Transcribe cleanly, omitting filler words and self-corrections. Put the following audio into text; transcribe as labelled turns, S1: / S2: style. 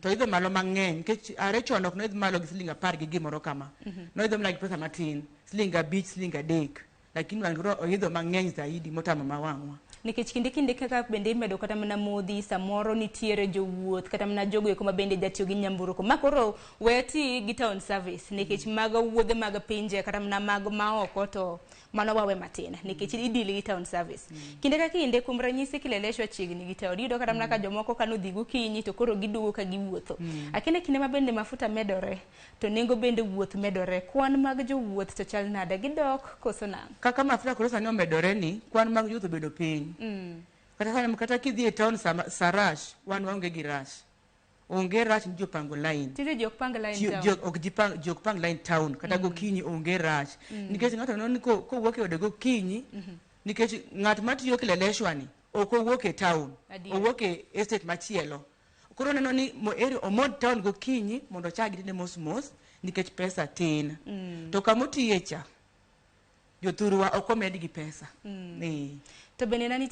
S1: to idho malo mang'eny nikech are chon ok noidho malo gi siling 10 gi gimoro kama noidho mana gi pesa matin siling 5 siling 3 lakini wangro oidho mang'eny zaidi motamo mawang'wa
S2: nikech kinde kaka bende imedo kata mana modhi samoro nitiere jowuoth kata mana jogo eko ma bende jatiyo gi nyamburko makoro weti gi town service nikech mag wuodhe mag pinje kata mana mag maoko to mano wawe matin nikech idili gi town service kinde ka kinde kuom ranyisi Kileleshwa chiegni gi town yudo kata mana ka jomoko kano dhi gokinyi to koro giduogo ka giwuotho akine kinde ma bende mafuta medore to nengo bende wuoth medore kwan mag jowuoth to chal nade gidok koso nang
S1: kaka mafuta koro sani omedore ni kwan mag jowuoth bedo piny kata kidhi e town Sarash wan waonge gi rush onge rush ni jopango line
S2: tire jok pang line
S1: town jok pang line town kata gokinyi onge rush nikech ng'ato noni ko wuok e ode gokinyi nikech ng'at matiyo Kileleshwa ni ok owuok e town owuok e estate machielo koro neno ni eri omod town gokinyi mondo chagi tinde mos nikech pesa tin to kamotiye cha jothurwa ok omed gi pesa
S2: to bende nani